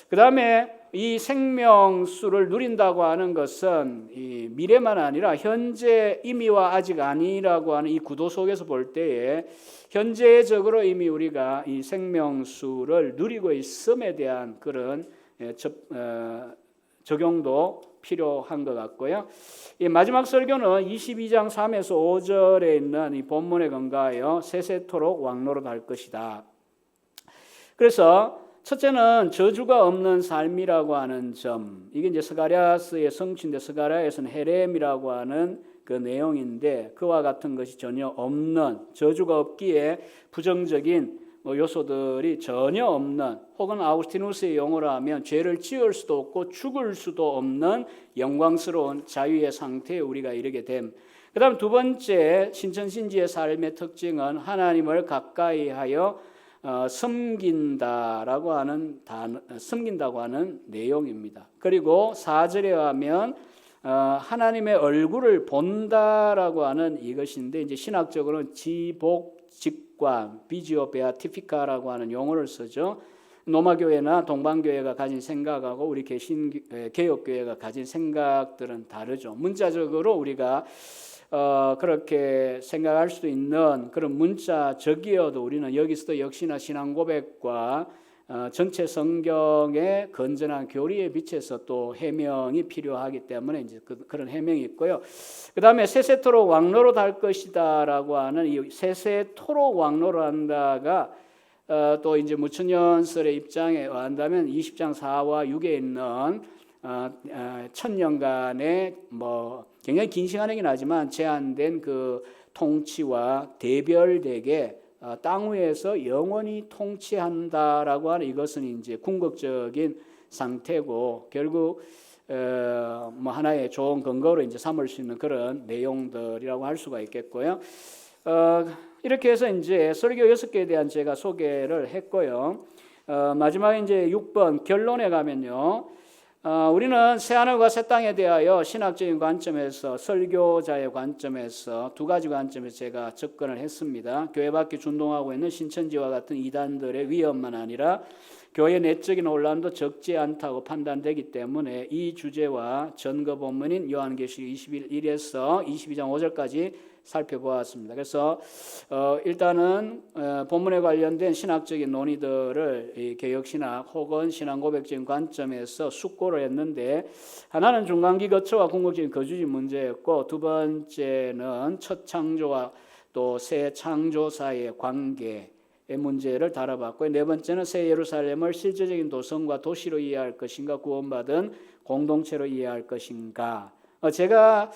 그 다음에 이 생명수를 누린다고 하는 것은 이 미래만 아니라 현재 이미와 아직 아니라고 하는 이 구도 속에서 볼 때에 현재적으로 이미 우리가 이 생명수를 누리고 있음에 대한 그런 적용도 필요한 것 같고요. 이 마지막 설교는 22장 3에서 5절에 있는 이 본문에 근거하여 세세토록 왕노릇 할 것이다. 그래서 첫째는 저주가 없는 삶이라고 하는 점, 이게 이제 스가랴스의 성취인데 스가랴에서는 헤렘이라고 하는 그 내용인데 그와 같은 것이 전혀 없는, 저주가 없기에 부정적인 요소들이 전혀 없는, 혹은 아우구스티누스의 용어로 하면 죄를 지을 수도 없고 죽을 수도 없는 영광스러운 자유의 상태에 우리가 이르게 됨. 그 다음 두 번째 신천신지의 삶의 특징은 하나님을 가까이 하여 섬긴다라고 하는 섬긴다고 하는 내용입니다. 그리고 4절에 하면 하나님의 얼굴을 본다라고 하는 이것인데 이제 신학적으로는 지복직관, 비지오 베아티피카라고 하는 용어를 쓰죠. 노마교회나 동방교회가 가진 생각하고 우리 개혁교회가 가진 생각들은 다르죠. 문자적으로 우리가 그렇게 생각할 수도 있는 그런 문자적이어도 우리는 여기서도 역시나 신앙 고백과 전체 성경의 건전한 교리에 비춰서 또 해명이 필요하기 때문에 이제 그런 해명이 있고요. 그 다음에 세세토록 왕노릇 할 것이다라고 하는 이 세세토록 왕노릇 한다가 또 이제 무천년설의 입장에 의한다면 20장 4와 6에 있는 천년간의 굉장히 긴 시간이긴 하지만 제한된 그 통치와 대별되게 땅 위에서 영원히 통치한다라고 하는 이것은 이제 궁극적인 상태고 결국 하나의 좋은 근거로 이제 삼을 수 있는 그런 내용들이라고 할 수가 있겠고요. 이렇게 해서 이제 설교 6개에 대한 제가 소개를 했고요. 마지막에 이제 6번 결론에 가면요. 우리는 새하늘과 새 땅에 대하여 신학적인 관점에서 설교자의 관점에서 두 가지 관점에서 제가 접근을 했습니다. 교회 밖에 준동하고 있는 신천지와 같은 이단들의 위험만 아니라 교회 내적인 혼란도 적지 않다고 판단되기 때문에 이 주제와 전거 본문인 요한계시록 21에서 22장 5절까지 살펴보았습니다. 그래서 일단은 본문에 관련된 신학적인 논의들을 이 개혁신학 혹은 신앙고백적인 관점에서 숙고를 했는데 하나는 중간기 거처와 궁극적인 거주지 문제였고 두 번째는 첫 창조와 또 새 창조 사이의 관계의 문제를 다뤄봤고요. 네 번째는 새 예루살렘을 실제적인 도성과 도시로 이해할 것인가 구원받은 공동체로 이해할 것인가. 제가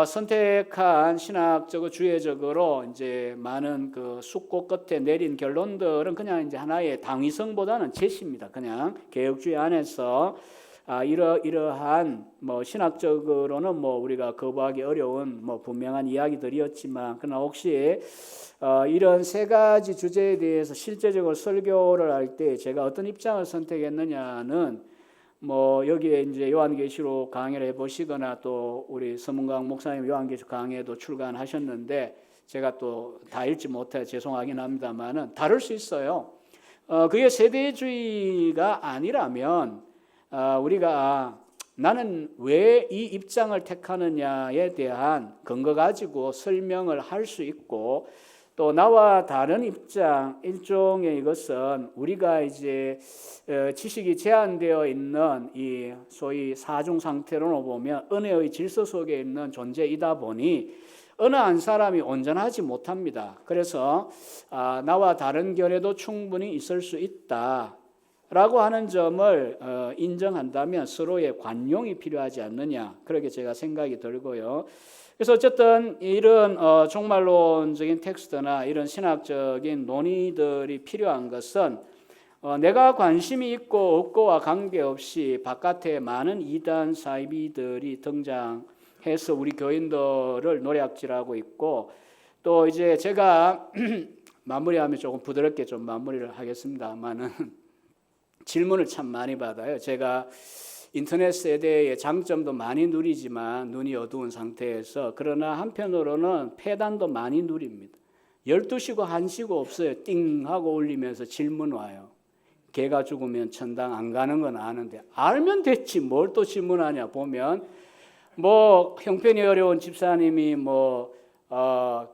선택한 신학적으로 주의적으로 이제 많은 그 숙고 끝에 내린 결론들은 그냥 이제 하나의 당위성보다는 제시입니다. 그냥 개혁주의 안에서 이러한 신학적으로는 우리가 거부하기 어려운 분명한 이야기들이었지만 그러나 혹시 이런 세 가지 주제에 대해서 실제적으로 설교를 할 때 제가 어떤 입장을 선택했느냐는 여기에 이제 요한계시록 강의를 해보시거나 또 우리 서문강 목사님 요한계시록 강의에도 출간하셨는데 제가 또 다 읽지 못해 죄송하긴 합니다만은 다를 수 있어요. 그게 세대주의가 아니라면 우리가 나는 왜 이 입장을 택하느냐에 대한 근거 가지고 설명을 할 수 있고 또 나와 다른 입장 일종의 이것은 우리가 이제 지식이 제한되어 있는 이 소위 사중 상태로 보면 은혜의 질서 속에 있는 존재이다 보니 어느 한 사람이 온전하지 못합니다. 그래서 나와 다른 견해도 충분히 있을 수 있다라고 하는 점을 인정한다면 서로의 관용이 필요하지 않느냐 그렇게 제가 생각이 들고요. 그래서 어쨌든 이런 종말론적인 텍스트나 이런 신학적인 논의들이 필요한 것은 내가 관심이 있고 없고와 관계없이 바깥에 많은 이단 사이비들이 등장해서 우리 교인들을 노략질하고 있고 또 이제 제가 마무리하면 조금 부드럽게 좀 마무리를 하겠습니다만은 질문을 참 많이 받아요. 제가 인터넷 세대의 장점도 많이 누리지만 눈이 어두운 상태에서 그러나 한편으로는 폐단도 많이 누립니다. 12시고 1시고 없어요. 띵 하고 울리면서 질문 와요. 개가 죽으면 천당 안 가는 건 아는데 알면 됐지 뭘 또 질문하냐. 보면 뭐 형편이 어려운 집사님이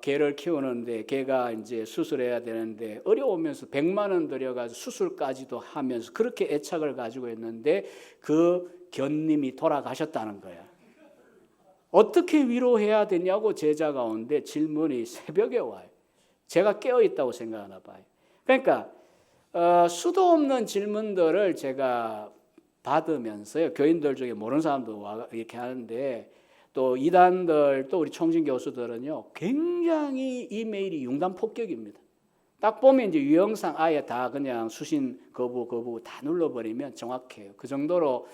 개를 키우는데 개가 이제 수술해야 되는데 어려우면서 100만 원 들여가지고 수술까지도 하면서 그렇게 애착을 가지고 있는데 그 견님이 돌아가셨다는 거야. 어떻게 위로해야 되냐고 제자가 오는데 질문이 새벽에 와요. 제가 깨어있다고 생각하나 봐요. 그러니까 수도 없는 질문들을 제가 받으면서요. 교인들 중에 모르는 사람도 와 이렇게 하는데 또 이단들 또 우리 총진 교수들은요. 굉장히 이메일이 융단 폭격입니다. 딱 보면 이제 유형상 아예 다 그냥 수신 거부 다 눌러버리면 정확해요. 그 정도로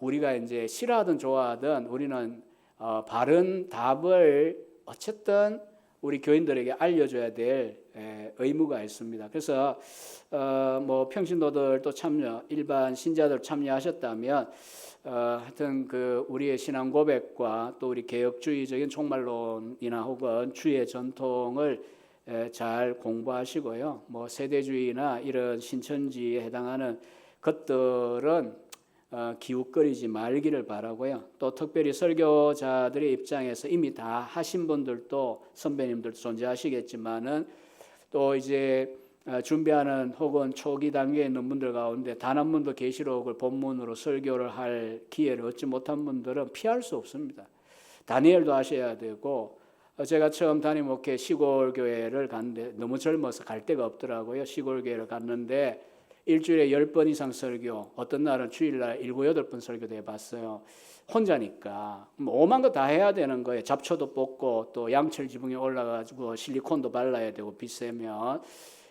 우리가 이제 싫어하든 좋아하든 우리는 바른 답을 어쨌든 우리 교인들에게 알려줘야 될 의무가 있습니다. 그래서 뭐 평신도들도 참여, 일반 신자들 참여하셨다면 하여튼 그 우리의 신앙 고백과 또 우리 개혁주의적인 종말론이나 혹은 주의 전통을 잘 공부하시고요. 뭐 세대주의나 이런 신천지에 해당하는 것들은 기웃거리지 말기를 바라고요. 또 특별히 설교자들의 입장에서 이미 다 하신 분들도 선배님들도 존재하시겠지만은 또 이제 준비하는 혹은 초기 단계에 있는 분들 가운데 단 한 번도 계시록을 본문으로 설교를 할 기회를 얻지 못한 분들은 피할 수 없습니다. 다니엘도 하셔야 되고 제가 처음 담임 목회 시골 교회를 갔는데 너무 젊어서 갈 데가 없더라고요. 시골 교회를 갔는데 일주일에 10번 이상 설교, 어떤 날은 주일날 7, 8번 설교도 해봤어요. 혼자니까 오만 거 다 해야 되는 거예요. 잡초도 뽑고 또 양철 지붕에 올라가지고 실리콘도 발라야 되고 비세면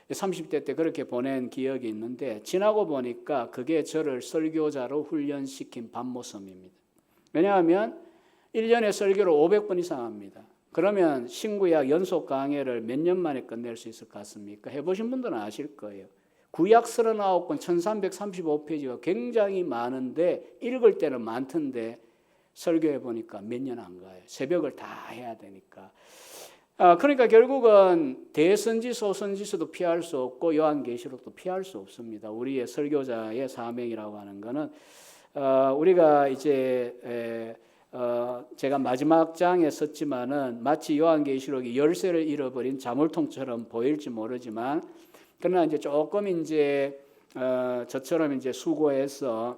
30대 때 그렇게 보낸 기억이 있는데 지나고 보니까 그게 저를 설교자로 훈련시킨 반모섬입니다. 왜냐하면 1년에 설교를 500번 이상 합니다. 그러면 신구약 연속 강해를 몇 년 만에 끝낼 수 있을 것 같습니까? 해보신 분들은 아실 거예요. 구약 39권 1335페이지가 굉장히 많은데 읽을 때는 많던데 설교해 보니까 몇 년 안 가요. 새벽을 다 해야 되니까. 그러니까 결국은 대선지 소선지서도 피할 수 없고 요한계시록도 피할 수 없습니다. 우리의 설교자의 사명이라고 하는 것은 우리가 이제 제가 마지막 장에 썼지만은 마치 요한계시록이 열쇠를 잃어버린 자물통처럼 보일지 모르지만 그러나 이제 조금 이제 저처럼 이제 수고해서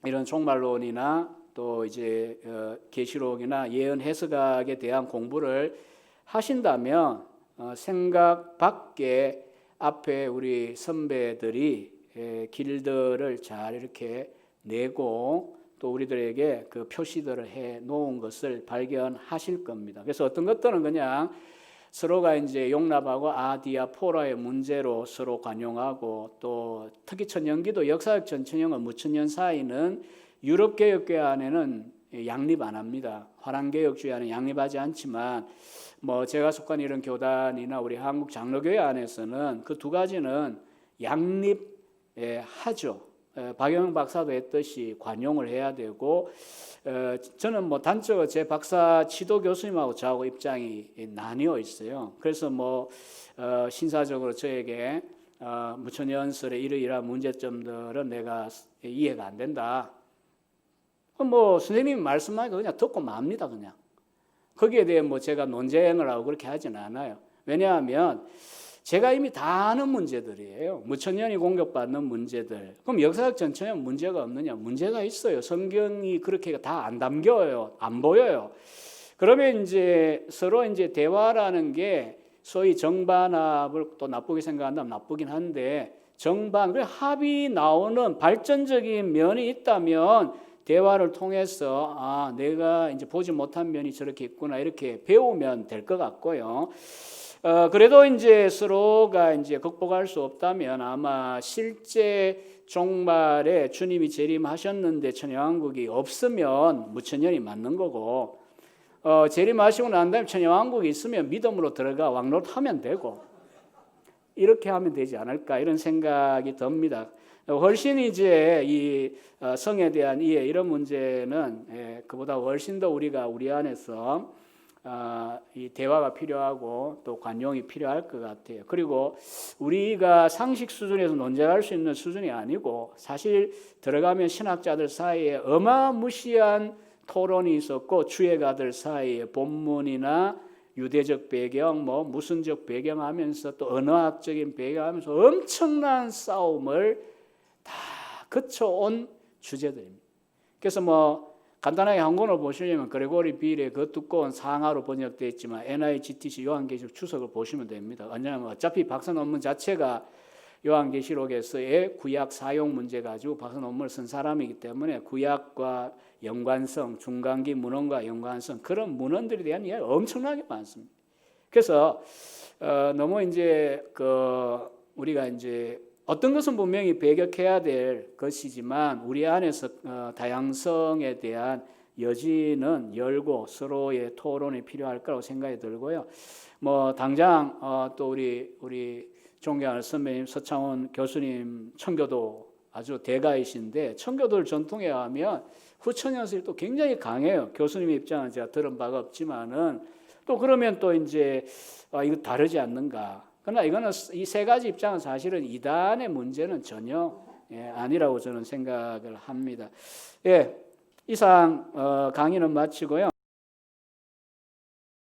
이런 종말론이나 또 이제 계시록이나 예언 해석학에 대한 공부를 하신다면 생각 밖에 앞에 우리 선배들이 길들을 잘 이렇게 내고 또 우리들에게 그 표시들을 해 놓은 것을 발견하실 겁니다. 그래서 어떤 것들은 그냥 서로가 이제 용납하고 아디아포라의 문제로 서로 관용하고 또 특히 천연기도 역사적 전천연과 무천연 사이는 유럽 개혁교회 안에는 양립 안 합니다. 화랑개혁주의 안에 양립하지 않지만 뭐 제가 속한 이런 교단이나 우리 한국 장로교회 안에서는 그 두 가지는 양립하죠. 박영영 박사도 했듯이 관용을 해야 되고 저는 뭐 단적으로 제 박사 지도 교수님하고 저하고 입장이 나뉘어 있어요. 그래서 뭐 신사적으로 저에게 무천연설의 이러이러한 문제점들은 내가 이해가 안 된다. 뭐 선생님이 말씀하니까 그냥 듣고 맙니다. 그냥 거기에 대해 뭐 제가 논쟁을 하고 그렇게 하진 않아요. 왜냐하면 제가 이미 다 아는 문제들이에요. 무천년이 공격받는 문제들. 그럼 역사적 전천년 문제가 없느냐? 문제가 있어요. 성경이 그렇게 다 안 담겨요. 안 보여요. 그러면 이제 서로 이제 대화라는 게 소위 정반합을 또 나쁘게 생각한다면 나쁘긴 한데 정반, 그래 합이 나오는 발전적인 면이 있다면 대화를 통해서 내가 이제 보지 못한 면이 저렇게 있구나 이렇게 배우면 될 것 같고요. 그래도 이제 서로가 이제 극복할 수 없다면 아마 실제 종말에 주님이 재림하셨는데 천여왕국이 없으면 무천년이 맞는 거고 재림하시고 난 다음에 천여왕국이 있으면 믿음으로 들어가 왕노릇하면 되고 이렇게 하면 되지 않을까 이런 생각이 듭니다. 훨씬 이제 이 성에 대한 이해 이런 문제는 그보다 훨씬 더 우리가 우리 안에서 이 대화가 필요하고 또 관용이 필요할 것 같아요. 그리고 우리가 상식 수준에서 논쟁할 수 있는 수준이 아니고 사실 들어가면 신학자들 사이에 어마무시한 토론이 있었고 주예가들 사이에 본문이나 유대적 배경, 뭐 무슨적 배경하면서 또 언어학적인 배경하면서 엄청난 싸움을 다 거쳐온 주제들입니다. 그래서 뭐 간단하게 한 권을 보시려면 그레고리 빌의 그 두꺼운 상하로 번역되어 있지만 NIGTC 요한계시록 주석을 보시면 됩니다. 왜냐하면 어차피 박사 논문 자체가 요한계시록에서의 구약 사용 문제 가지고 박사 논문을 쓴 사람이기 때문에 구약과 연관성, 중간기 문헌과 연관성 그런 문헌들에 대한 이야기가 엄청나게 많습니다. 그래서 너무 이제 우리가 이제 어떤 것은 분명히 배격해야 될 것이지만 우리 안에서 다양성에 대한 여지는 열고 서로의 토론이 필요할 거라고 생각이 들고요. 뭐 당장 또 우리 존경하는 선배님 서창원 교수님 청교도 아주 대가이신데 청교도를 전통에 하면 후천연설이 또 굉장히 강해요. 교수님의 입장은 제가 들은 바가 없지만은 또 그러면 또 이제 이거 다르지 않는가? 그러나 이거는 이 세 가지 입장은 사실은 이단의 문제는 전혀 아니라고 저는 생각을 합니다. 예, 이상 강의는 마치고요.